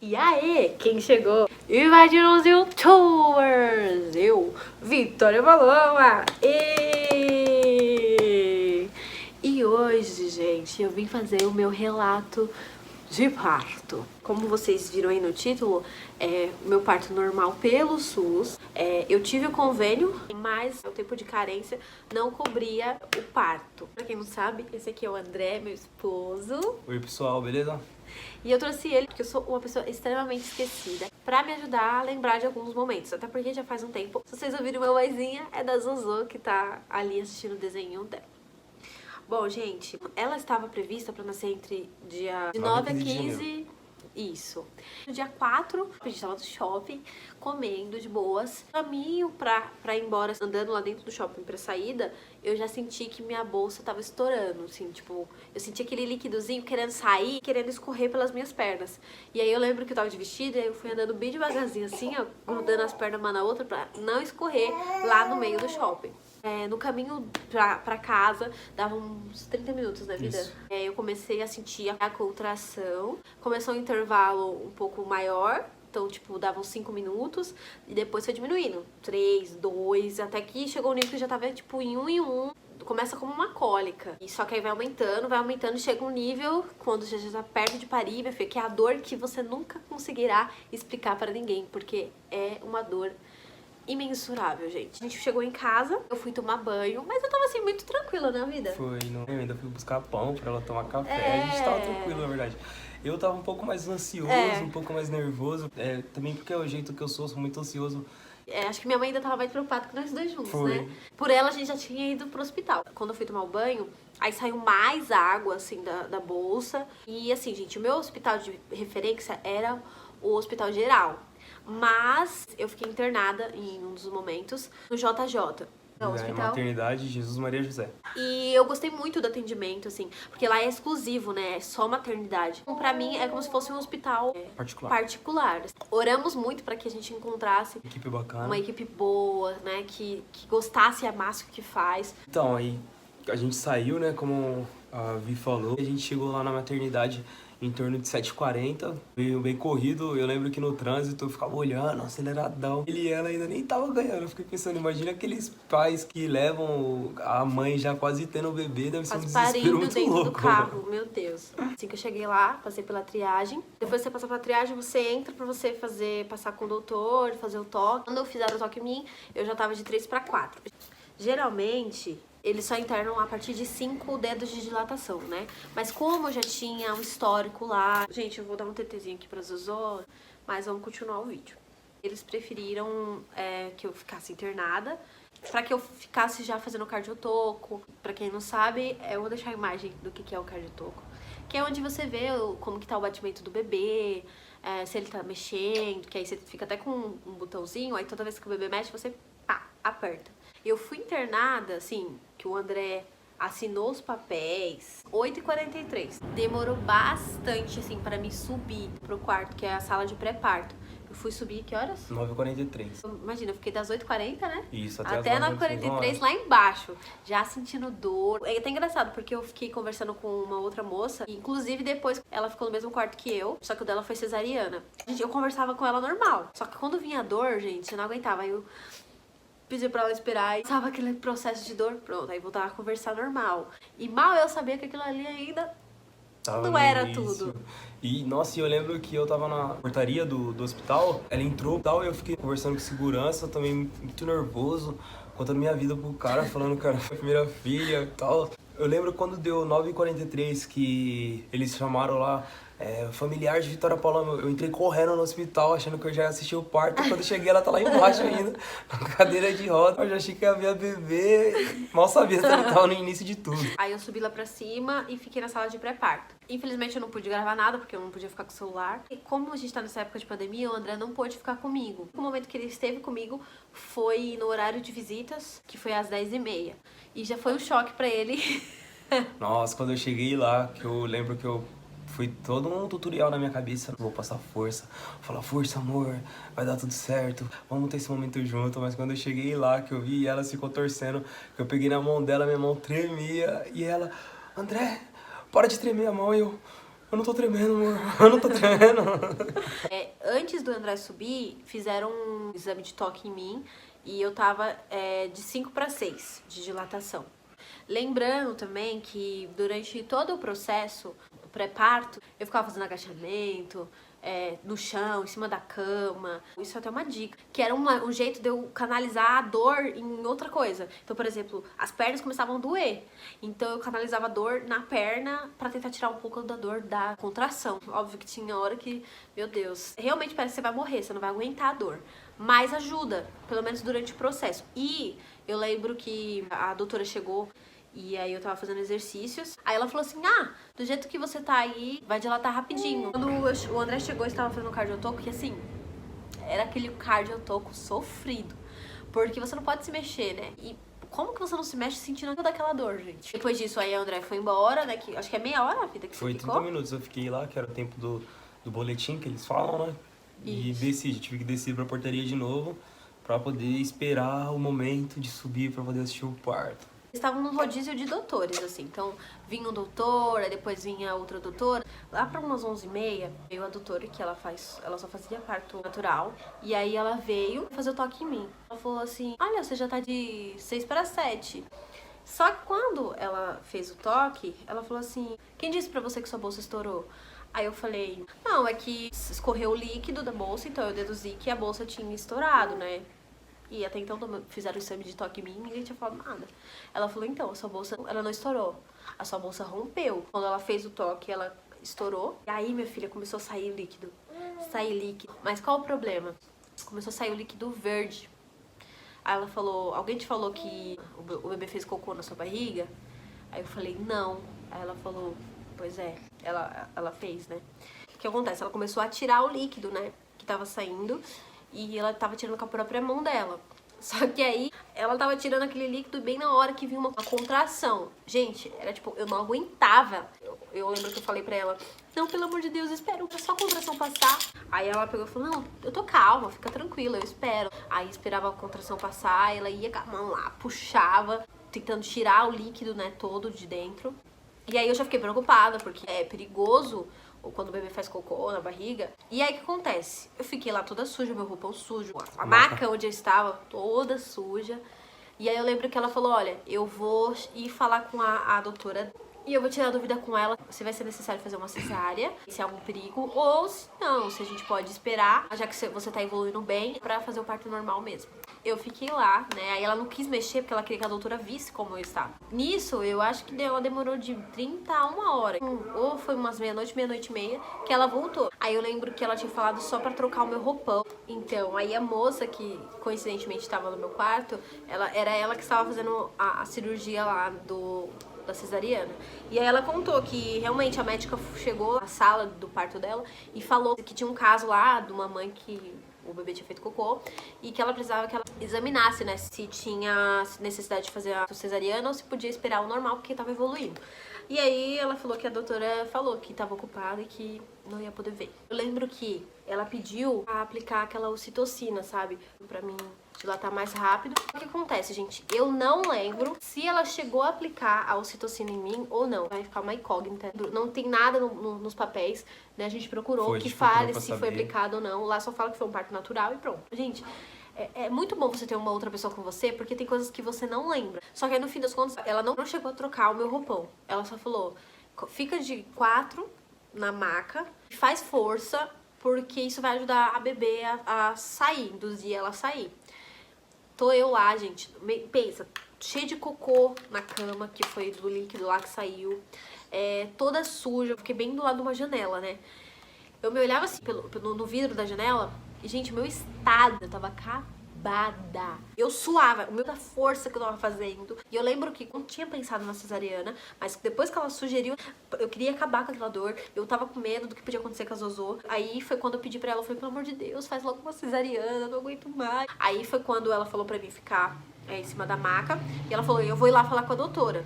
E aí, quem chegou? Invadindo os YouTubers! Eu, Vitória Paloma! E hoje, gente, eu vim fazer o meu relato de parto. Como vocês viram aí no título, o meu parto normal pelo SUS. Eu tive o convênio, mas o tempo de carência não cobria o parto. Pra quem não sabe, esse aqui é o André, meu esposo. Oi pessoal, beleza? E eu trouxe ele porque eu sou uma pessoa extremamente esquecida, pra me ajudar a lembrar de alguns momentos. Até porque já faz um tempo. Se vocês ouviram meu vozinha, é da Zozo, que tá ali assistindo o desenho dela. Bom, gente, ela estava prevista pra nascer entre dia de 9 a 15... Isso. No dia 4, a gente tava no shopping, comendo de boas. No caminho pra ir embora, andando lá dentro do shopping pra saída, eu já senti que minha bolsa tava estourando, assim, tipo... Eu senti aquele líquidozinho querendo sair, querendo escorrer pelas minhas pernas. E aí eu lembro que eu tava de vestido, e aí eu fui andando bem devagarzinho, assim, ó, grudando as pernas uma na outra pra não escorrer lá no meio do shopping. No caminho pra casa, dava uns 30 minutos na vida. Eu comecei a sentir a contração. Começou um intervalo um pouco maior. Então, tipo, dava uns 5 minutos. E depois foi diminuindo. 3, 2, até que chegou um nível que já tava, tipo, em 1 em 1. Começa como uma cólica. E só que aí vai aumentando. Chega um nível, quando já tá perto de parir, minha filha, que é a dor que você nunca conseguirá explicar pra ninguém. Porque é uma dor imensurável, gente. A gente chegou em casa, eu fui tomar banho, mas eu tava assim, muito tranquila na vida. Foi, não, eu ainda fui buscar pão pra ela tomar café, a gente tava tranquilo, na verdade. Eu tava um pouco mais ansioso, um pouco mais nervoso, também porque é o jeito que eu sou muito ansioso. Acho que minha mãe ainda tava mais preocupada que nós dois juntos, Foi. né? Por ela, a gente já tinha ido pro hospital. Quando eu fui tomar o banho, aí saiu mais água, assim, da bolsa. E assim, gente, o meu hospital de referência era o Hospital Geral. Mas eu fiquei internada em um dos momentos no JJ. Hospital. Maternidade Jesus Maria José. E eu gostei muito do atendimento, assim, porque lá é exclusivo, né? É só maternidade. Então, pra mim, é como se fosse um hospital particular. Oramos muito pra que a gente encontrasse Equipe bacana. Uma equipe boa, né? Que gostasse e amasse o que faz. Então, aí a gente saiu, né? Como a Vi falou. A gente chegou lá na maternidade em torno de 7h40, veio bem corrido. Eu lembro que no trânsito eu ficava olhando, aceleradão. Ele e ela ainda nem tava ganhando. Eu fiquei pensando, imagina aqueles pais que levam a mãe já quase tendo o bebê, deve ser um desespero muito dentro louco. do carro, meu Deus. Assim que eu cheguei lá, passei pela triagem. Depois que você passa pela triagem, você entra pra você passar com o doutor, fazer o toque. Quando eu fizeram o toque em mim, eu já tava de 3 para 4. Geralmente, eles só internam a partir de 5 dedos de dilatação, né? Mas como eu já tinha um histórico lá... Gente, eu vou dar um TTzinho aqui pra Zozó, mas vamos continuar o vídeo. Eles preferiram que eu ficasse internada, pra que eu ficasse já fazendo cardiotoco. Pra quem não sabe, eu vou deixar a imagem do que é o cardiotoco. Que é onde você vê como que tá o batimento do bebê, se ele tá mexendo, que aí você fica até com um botãozinho, aí toda vez que o bebê mexe, você pá, aperta. Eu fui internada, assim, que o André assinou os papéis, 8h43. Demorou bastante, assim, pra me subir pro quarto, que é a sala de pré-parto. Eu fui subir, que horas? 9h43. Imagina, eu fiquei das 8h40, né? Isso, até 9h43 lá embaixo, já sentindo dor. É até engraçado, porque eu fiquei conversando com uma outra moça, e inclusive depois ela ficou no mesmo quarto que eu, só que o dela foi cesariana. Gente, eu conversava com ela normal. Só que quando vinha a dor, gente, eu não aguentava. Aí eu pedi pra ela esperar e sabe aquele processo de dor? Pronto, aí voltava a conversar normal. E mal eu sabia que aquilo ali ainda não era tudo. E, nossa, eu lembro que eu tava na portaria do hospital, ela entrou e tal, eu fiquei conversando com segurança, também muito nervoso, contando minha vida pro cara, falando que era minha primeira filha e tal. Eu lembro quando deu 9h43 que eles chamaram lá familiar de Vitória Paloma. Eu entrei correndo no hospital achando que eu já ia assistir o parto. Quando eu cheguei, ela tá lá embaixo ainda, na cadeira de roda. Eu já achei que ia ver a bebê. Mal sabia que ela tava no início de tudo. Aí eu subi lá pra cima e fiquei na sala de pré-parto. Infelizmente eu não pude gravar nada, porque eu não podia ficar com o celular. E como a gente tá nessa época de pandemia, o André não pôde ficar comigo. O momento que ele esteve comigo foi no horário de visitas, que foi às 10h30. E já foi um choque pra ele. Nossa, quando eu cheguei lá, que eu lembro que eu fui todo um tutorial na minha cabeça. Vou passar força, falar força, amor, vai dar tudo certo, vamos ter esse momento junto. Mas quando eu cheguei lá, que eu vi ela se contorcendo, que eu peguei na mão dela, minha mão tremia, e ela, André, para de tremer a mão, e eu, Eu não tô tremendo, amor. Eu não tô tremendo. Antes do André subir, fizeram um exame de toque em mim e eu tava de 5 para 6 de dilatação. Lembrando também que durante todo o processo, o pré-parto, eu ficava fazendo agachamento, no chão, em cima da cama. Isso é até uma dica, que era um jeito de eu canalizar a dor em outra coisa. Então, por exemplo, as pernas começavam a doer. Então eu canalizava a dor na perna pra tentar tirar um pouco da dor da contração. Óbvio que tinha hora que, meu Deus, realmente parece que você vai morrer, você não vai aguentar a dor. Mas ajuda, pelo menos durante o processo. E eu lembro que a doutora chegou e aí eu tava fazendo exercícios. Aí ela falou assim, do jeito que você tá aí, vai dilatar rapidinho. Quando o André chegou, eu estava fazendo cardiotoco, que assim, era aquele cardiotoco sofrido. Porque você não pode se mexer, né? E como que você não se mexe sentindo toda aquela dor, gente? Depois disso, aí o André foi embora, né? Que, acho que é meia hora a vida que Foi você ficou. 30 minutos, eu fiquei lá, que era o tempo do boletim que eles falam, né? E tive que descer pra portaria de novo pra poder esperar o momento de subir pra poder assistir o parto. Estavam num rodízio de doutores, assim. Então, vinha um doutor, aí depois vinha outra doutora. Lá pra umas 11h30, veio a doutora, que ela só fazia parto natural. E aí ela veio fazer o toque em mim. Ela falou assim, olha, você já tá de 6 para 7. Só que quando ela fez o toque, ela falou assim, quem disse pra você que sua bolsa estourou? Aí eu falei, não, é que escorreu o líquido da bolsa, então eu deduzi que a bolsa tinha estourado, né? E até então fizeram o exame de toque em mim e ninguém tinha falado nada. Ela falou, então, a sua bolsa, ela não estourou. A sua bolsa rompeu. Quando ela fez o toque, ela estourou. E aí, minha filha, começou a sair líquido. Sair líquido. Mas qual o problema? Começou a sair o líquido verde. Aí ela falou, alguém te falou que o bebê fez cocô na sua barriga? Aí eu falei, não. Aí ela falou, pois é, ela fez, né? O que acontece? Ela começou a tirar o líquido, né? Que tava saindo. E ela tava tirando com a própria mão dela. Só que aí, ela tava tirando aquele líquido bem na hora que vinha uma contração. Gente, era tipo, eu não aguentava. Eu lembro que eu falei pra ela, não, pelo amor de Deus, espera só a contração passar. Aí ela pegou e falou, não, eu tô calma, fica tranquila, eu espero. Aí esperava a contração passar, ela ia com a mão lá, puxava, tentando tirar o líquido, né, todo de dentro. E aí eu já fiquei preocupada, porque é perigoso ou quando o bebê faz cocô na barriga. E aí o que acontece? Eu fiquei lá toda suja, meu roupão sujo, a maca onde eu estava toda suja. E aí eu lembro que ela falou, olha, eu vou ir falar com a doutora e eu vou tirar dúvida com ela se vai ser necessário fazer uma cesárea, se há algum perigo, ou se não, se a gente pode esperar, já que você tá evoluindo bem, pra fazer o parto normal mesmo. Eu fiquei lá, né, aí ela não quis mexer porque ela queria que a doutora visse como eu estava. Nisso, eu acho que ela demorou de 30 a 1 hora, ou foi umas meia-noite e meia, que ela voltou. Aí eu lembro que ela tinha falado só pra trocar o meu roupão. Então, aí a moça que coincidentemente estava no meu quarto, era ela que estava fazendo a cirurgia lá da cesariana. E aí ela contou que realmente a médica chegou na sala do parto dela e falou que tinha um caso lá de uma mãe que o bebê tinha feito cocô e que ela precisava que ela examinasse, né, se tinha necessidade de fazer a cesariana ou se podia esperar o normal porque tava evoluindo. E aí ela falou que a doutora falou que tava ocupada e que não ia poder ver. Eu lembro que ela pediu pra aplicar aquela ocitocina, sabe? Pra mim dilatar mais rápido. O que acontece, gente? Eu não lembro se ela chegou a aplicar a ocitocina em mim ou não. Vai ficar uma incógnita. Não tem nada nos papéis, né? A gente procurou que fale se foi aplicado ou não. Lá só fala que foi um parto natural e pronto. Gente, é muito bom você ter uma outra pessoa com você, porque tem coisas que você não lembra. Só que aí, no fim das contas, ela não chegou a trocar o meu roupão. Ela só falou, fica de 4 na maca, faz força, porque isso vai ajudar a bebê a sair, induzir ela a sair. Tô eu lá, gente, pensa, cheia de cocô na cama, que foi do líquido lá que saiu, toda suja, fiquei bem do lado de uma janela, né? Eu me olhava assim no vidro da janela e, gente, meu estado, eu tava acabada. Eu suava, o meu da força que eu tava fazendo. E eu lembro que não tinha pensado na cesariana, mas depois que ela sugeriu, eu queria acabar com aquela dor. Eu tava com medo do que podia acontecer com a Zozô. Aí foi quando eu pedi pra ela, eu falei, pelo amor de Deus, faz logo uma cesariana, não aguento mais. Aí foi quando ela falou pra mim ficar em cima da maca. E ela falou, eu vou ir lá falar com a doutora.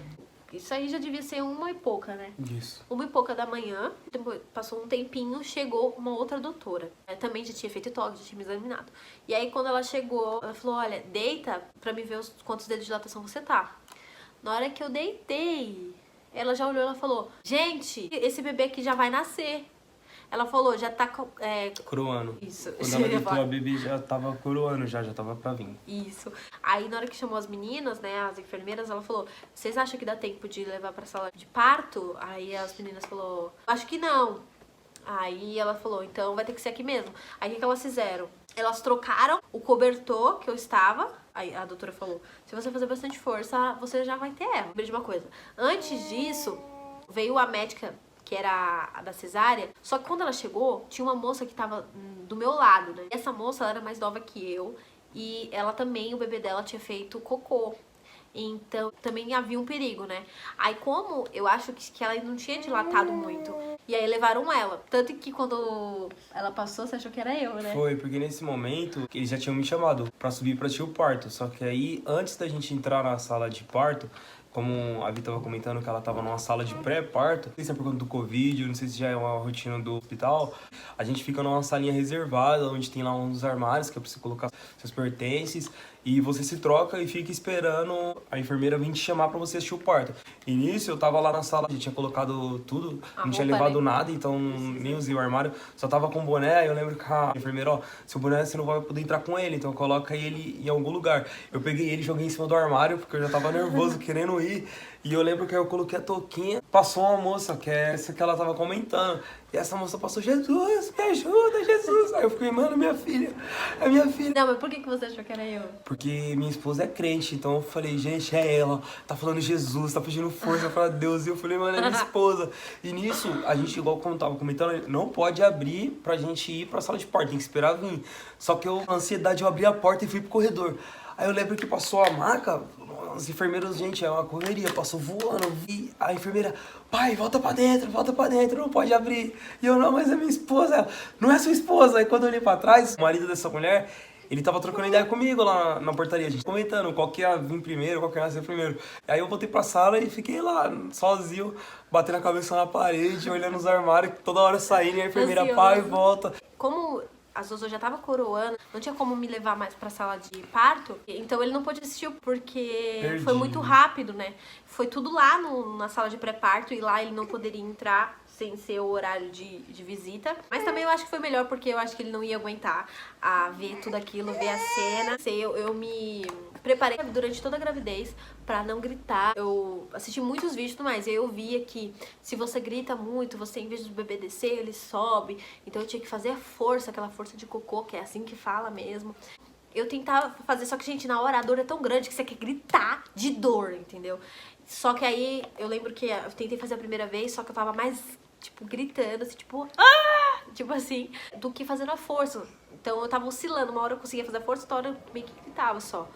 Isso aí já devia ser 1 e pouca, né? Isso. 1 e pouca da manhã, depois passou um tempinho, chegou uma outra doutora. Também já tinha feito toque, já tinha me examinado. E aí quando ela chegou, ela falou, olha, deita pra me ver quantos dedos de dilatação você tá. Na hora que eu deitei, Ela já olhou, ela falou, gente, esse bebê aqui já vai nascer. Ela falou, já tá... Coroando. Isso. Quando ela gritou, a bebê já tava coroando, já tava pra vir. Isso. Aí na hora que chamou as meninas, né, as enfermeiras, ela falou, vocês acham que dá tempo de levar pra sala de parto? Aí as meninas falou, acho que não. Aí ela falou, então vai ter que ser aqui mesmo. Aí o que elas fizeram? Elas trocaram o cobertor que eu estava. Aí a doutora falou, se você fazer bastante força, você já vai ter erro. Lembrei de uma coisa. Antes disso, veio a médica, que era a da cesárea. Só que quando ela chegou, tinha uma moça que tava do meu lado, né? Essa moça, ela era mais nova que eu. E ela também, o bebê dela tinha feito cocô. Então, também havia um perigo, né? Aí, como eu acho que ela não tinha dilatado muito, e aí levaram ela. Tanto que quando ela passou, você achou que era eu, né? Foi, porque nesse momento, eles já tinham me chamado pra subir pra assistir o parto. Só que aí, antes da gente entrar na sala de parto, como a Vi tava comentando que ela tava numa sala de pré-parto, não sei se é por conta do Covid, não sei se já é uma rotina do hospital, a gente fica numa salinha reservada, onde tem lá uns armários que é pra você colocar seus pertences, e você se troca e fica esperando a enfermeira vir te chamar pra você assistir o parto. E nisso eu tava lá na sala, a gente tinha colocado tudo, não tinha levado nada, então nem usei o armário, só tava com o boné, aí eu lembro que a enfermeira, ó, seu boné você não vai poder entrar com ele, então coloca ele em algum lugar. Eu peguei ele e joguei em cima do armário, porque eu já tava nervoso, querendo ir, e eu lembro que eu coloquei a touquinha, passou uma moça, que é essa que ela tava comentando, e essa moça passou, Jesus, me ajuda, Jesus. Aí eu fiquei, mano, minha filha, é minha filha. Não, mas por que você achou que era eu? Porque minha esposa é crente, então eu falei, gente, é ela, tá falando Jesus, tá pedindo força pra Deus. E eu falei, mano, é minha esposa. E nisso, a gente, igual como tava comentando, não pode abrir pra gente ir pra sala de parto, tem que esperar vir. Só que eu, na ansiedade, eu abri a porta e fui pro corredor. Aí eu lembro que passou a maca, os enfermeiros, gente, é uma correria, passou voando, eu vi a enfermeira, pai, volta pra dentro, não pode abrir. E eu, não, mas é minha esposa. Ela, não é sua esposa. Aí quando eu olhei pra trás, o marido dessa mulher, ele tava trocando ideia comigo lá na portaria, a gente comentando qual que ia vir primeiro, qual que ia nascer primeiro. Aí eu voltei pra sala e fiquei lá, sozinho, batendo a cabeça na parede, olhando os armários, toda hora saindo, e a enfermeira, Ansioso. pai, volta. Como a Zozo já tava coroando, não tinha como me levar mais pra sala de parto, então ele não pôde assistir porque Perdi. foi muito rápido, né? Foi tudo lá na sala de pré-parto e lá ele não poderia entrar sem ser o horário de visita. Mas também eu acho que foi melhor porque eu acho que ele não ia aguentar a ver tudo aquilo, ver a cena. Eu me preparei durante toda a gravidez pra não gritar. Eu assisti muitos vídeos e tudo mais, e aí eu via que se você grita muito, você em vez do bebê descer, ele sobe. Então eu tinha que fazer a força, aquela força de cocô, que é assim que fala mesmo. Eu tentava fazer, só que, gente, na hora a dor é tão grande que você quer gritar de dor, entendeu? Só que aí eu lembro que eu tentei fazer a primeira vez, só que eu tava mais, tipo, gritando, assim, tipo, ah! Tipo assim, do que fazendo a força. Então eu tava oscilando, uma hora eu conseguia fazer a força, outra hora eu meio que gritava só.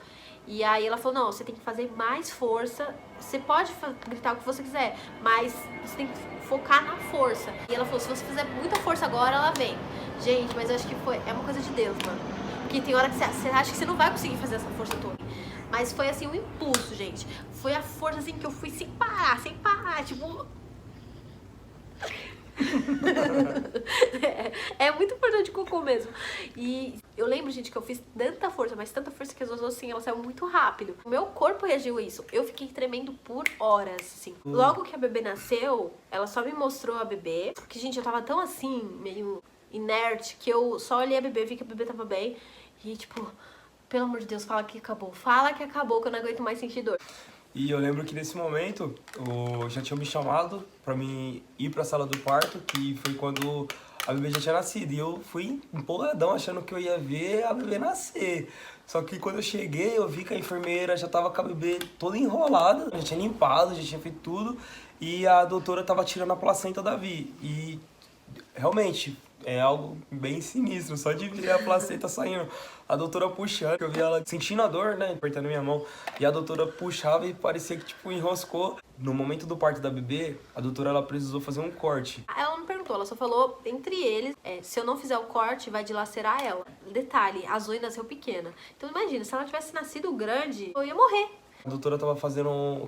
E aí ela falou, não, você tem que fazer mais força, você pode gritar o que você quiser, mas você tem que focar na força. E ela falou, se você fizer muita força agora, ela vem. Gente, mas eu acho que é uma coisa de Deus, mano. Porque tem hora que você acha que você não vai conseguir fazer essa força toda. Mas foi assim, um impulso, gente. Foi a força assim que eu fui sem parar, tipo... é muito importante cocô mesmo. E eu lembro, gente, que eu fiz tanta força, mas tanta força que as duas assim, ela saiu muito rápido. O meu corpo reagiu a isso. Eu fiquei tremendo por horas, assim. Logo que a bebê nasceu, ela só me mostrou a bebê. Porque, gente, eu tava tão assim, meio inerte, que eu só olhei a bebê, vi que a bebê tava bem. E, tipo, pelo amor de Deus, fala que acabou. Fala que acabou, que eu não aguento mais sentir dor. E eu lembro que nesse momento, já tinham me chamado pra mim ir pra sala do parto, que foi quando a bebê já tinha nascido. E eu fui empolgadão, achando que eu ia ver a bebê nascer. Só que quando eu cheguei, eu vi que a enfermeira já tava com a bebê toda enrolada, já tinha limpado, já tinha feito tudo. E a doutora tava tirando a placenta da Vi. E realmente... é algo bem sinistro, só de ver a placenta saindo, a doutora puxando, eu vi ela sentindo a dor, né, apertando minha mão, e a doutora puxava e parecia que, tipo, enroscou. No momento do parto da bebê, a doutora, ela precisou fazer um corte. Ela não perguntou, ela só falou, entre eles, se eu não fizer o corte, vai dilacerar ela. Detalhe, a Zoe nasceu pequena. Então imagina, se ela tivesse nascido grande, eu ia morrer. A doutora tava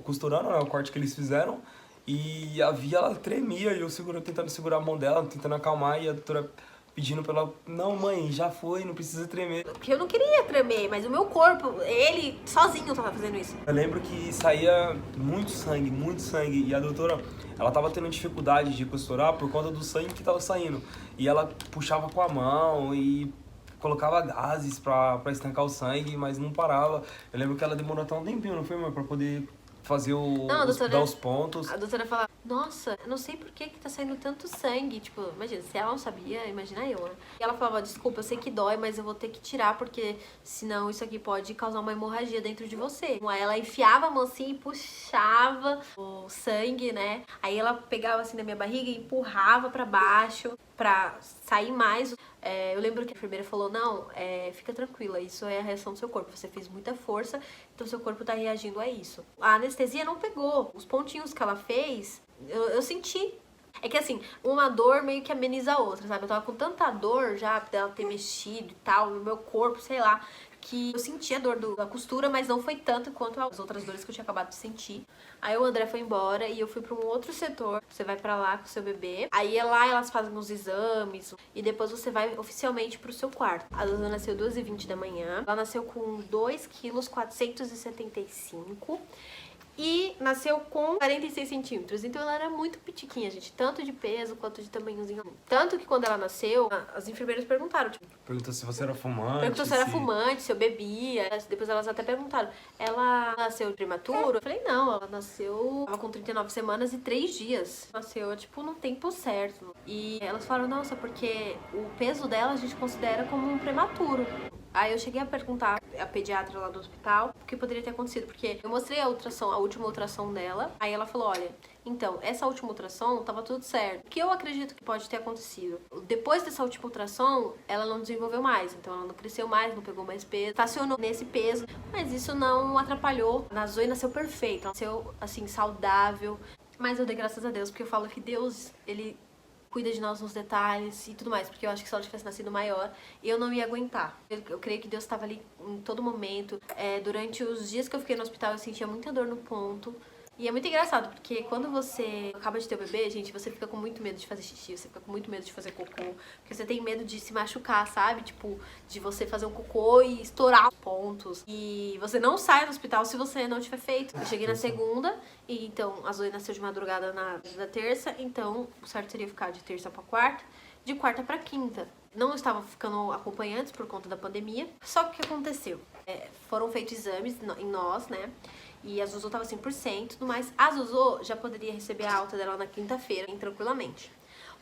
costurando, né, o corte que eles fizeram, e a Vi, ela tremia, e eu tentando segurar a mão dela, tentando acalmar, e a doutora pedindo pra ela, não, mãe, já foi, não precisa tremer. Porque eu não queria tremer, mas o meu corpo, ele sozinho tava fazendo isso. Eu lembro que saía muito sangue, e a doutora, ela tava tendo dificuldade de costurar por conta do sangue que tava saindo. E ela puxava com a mão e colocava gases pra estancar o sangue, mas não parava. Eu lembro que ela demorou até um tempinho, não foi, mãe, pra poder fazer dar os pontos. A doutora falava, nossa, eu não sei por que tá saindo tanto sangue. Tipo, imagina, se ela não sabia, imagina eu, né? E ela falava, desculpa, eu sei que dói, mas eu vou ter que tirar, porque senão isso aqui pode causar uma hemorragia dentro de você. Aí ela enfiava a mão assim e puxava o sangue, né? Aí ela pegava assim na minha barriga e empurrava pra baixo pra sair mais. Eu lembro que a enfermeira falou, não, fica tranquila, isso é a reação do seu corpo, você fez muita força, então seu corpo tá reagindo a isso. A anestesia não pegou, os pontinhos que ela fez, eu senti. É que assim, uma dor meio que ameniza a outra, sabe? Eu tava com tanta dor já dela ter mexido e tal, no meu corpo, sei lá, que eu senti a dor da costura, mas não foi tanto quanto as outras dores que eu tinha acabado de sentir. Aí o André foi embora e eu fui pra um outro setor. Você vai pra lá com o seu bebê. Aí lá elas fazem os exames e depois você vai oficialmente pro seu quarto. A Duda nasceu 2h20 da manhã. Ela nasceu com 2,475 kg. E nasceu com 46 centímetros. Então ela era muito pitiquinha, gente. Tanto de peso quanto de tamanhozinho. Tanto que quando ela nasceu, as enfermeiras perguntaram, tipo... Perguntou se você era fumante. Perguntou se era fumante, se eu bebia. Depois elas até perguntaram, ela nasceu prematuro? Eu falei, não, ela nasceu... Tava com 39 semanas e 3 dias. Nasceu, tipo, no tempo certo. E elas falaram, nossa, porque o peso dela a gente considera como um prematuro. Aí eu cheguei a perguntar a pediatra lá do hospital o que poderia ter acontecido, porque eu mostrei a ultrassom, a última ultrassom dela, aí ela falou, olha, então, essa última ultrassom tava tudo certo. O que eu acredito que pode ter acontecido? Depois dessa última ultrassom, ela não desenvolveu mais, então ela não cresceu mais, não pegou mais peso, estacionou nesse peso, mas isso não atrapalhou. A Zoe nasceu perfeita, nasceu, assim, saudável, mas eu dei graças a Deus, porque eu falo que Deus, ele... cuida de nós nos detalhes e tudo mais, porque eu acho que se ela tivesse nascido maior, eu não ia aguentar. Eu creio que Deus estava ali em todo momento. Durante os dias que eu fiquei no hospital, eu sentia muita dor no ponto. E é muito engraçado, porque quando você acaba de ter o bebê, gente, você fica com muito medo de fazer xixi, você fica com muito medo de fazer cocô, porque você tem medo de se machucar, sabe? Tipo, de você fazer um cocô e estourar os pontos. E você não sai do hospital se você não tiver feito. Eu cheguei na segunda, e então a Zoe nasceu de madrugada na terça, então o certo seria ficar de terça pra quarta, de quarta pra quinta. Não estava ficando acompanhantes por conta da pandemia, só que o que aconteceu? Foram feitos exames em nós, né? E a Zuzu tava 100% e tudo mais. A Zuzu já poderia receber a alta dela na quinta-feira, tranquilamente.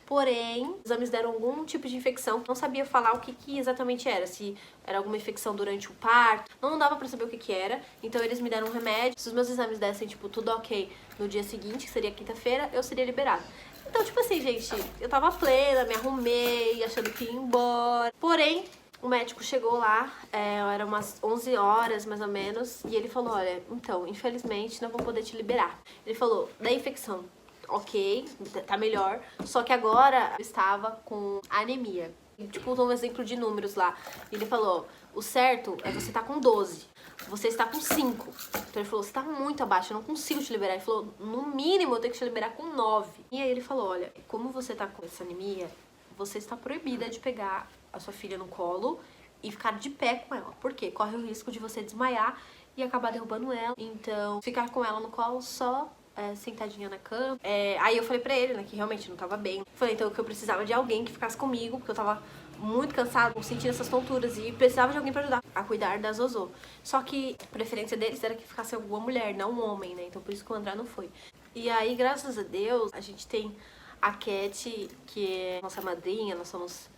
Porém, os exames deram algum tipo de infecção. Não sabia falar o que exatamente era. Se era alguma infecção durante o parto. Não dava pra saber o que era. Então eles me deram um remédio. Se os meus exames dessem, tipo, tudo ok no dia seguinte, que seria quinta-feira, eu seria liberada. Então, tipo assim, gente, eu tava plena, me arrumei, achando que ia embora. Porém, o médico chegou lá, era umas 11 horas mais ou menos, e ele falou, olha, então, infelizmente não vou poder te liberar. Ele falou, da infecção, ok, tá melhor, só que agora eu estava com anemia. Tipo, um exemplo de números lá. Ele falou, o certo é você tá com 12, você está com 5. Então ele falou, você tá muito abaixo, eu não consigo te liberar. Ele falou, no mínimo eu tenho que te liberar com 9. E aí ele falou, olha, como você tá com essa anemia, você está proibida de pegar a sua filha no colo e ficar de pé com ela. Por quê? Corre o risco de você desmaiar e acabar derrubando ela. Então, ficar com ela no colo só sentadinha na cama. Aí eu falei pra ele, né, que realmente não tava bem. Falei, então, que eu precisava de alguém que ficasse comigo, porque eu tava muito cansada, sentindo essas tonturas e precisava de alguém pra ajudar a cuidar da Zozo. Só que a preferência deles era que ficasse alguma mulher, não um homem, né? Então, por isso que o André não foi. E aí, graças a Deus, a gente tem a Cat, que é nossa madrinha, nós somos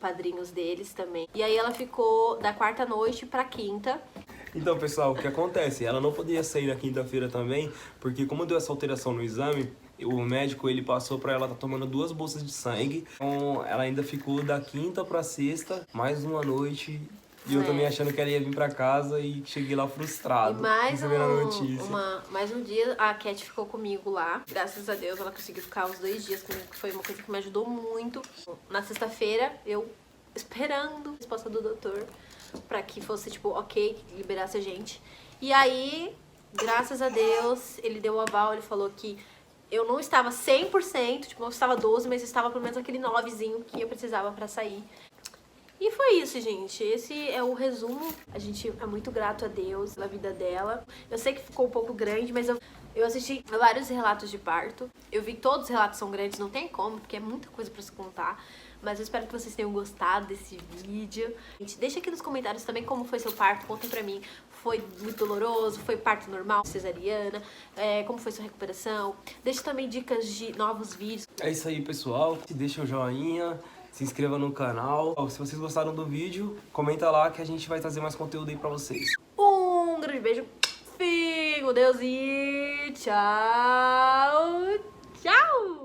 padrinhos deles também. E aí ela ficou da quarta noite pra quinta. Então, pessoal, o que acontece? Ela não podia sair na quinta-feira também, porque como deu essa alteração no exame, o médico ele passou pra ela estar tomando 2 bolsas de sangue. Então, ela ainda ficou da quinta pra sexta, mais uma noite. E eu também achando que ela ia vir pra casa e cheguei lá frustrado. E mais um dia a Cat ficou comigo lá. Graças a Deus ela conseguiu ficar uns 2 dias comigo, que foi uma coisa que me ajudou muito. Na sexta-feira, eu esperando a resposta do doutor pra que fosse, tipo, ok, que liberasse a gente. E aí, graças a Deus, ele deu o aval, ele falou que Eu não estava 100%, tipo, eu estava 12, mas eu estava pelo menos aquele 9zinho que eu precisava pra sair. E foi isso, gente. Esse é o resumo. A gente é muito grato a Deus pela vida dela. Eu sei que ficou um pouco grande, mas eu assisti a vários relatos de parto. Eu vi que todos os relatos são grandes, não tem como, porque é muita coisa pra se contar. Mas eu espero que vocês tenham gostado desse vídeo. Gente, deixa aqui nos comentários também como foi seu parto. Contem pra mim. Foi muito doloroso? Foi parto normal? Cesariana? Como foi sua recuperação? Deixa também dicas de novos vídeos. É isso aí, pessoal. Deixa o joinha, se inscreva no canal. Se vocês gostaram do vídeo, comenta lá que a gente vai trazer mais conteúdo aí pra vocês. Um grande beijo. Fique com Deus e tchau. Tchau.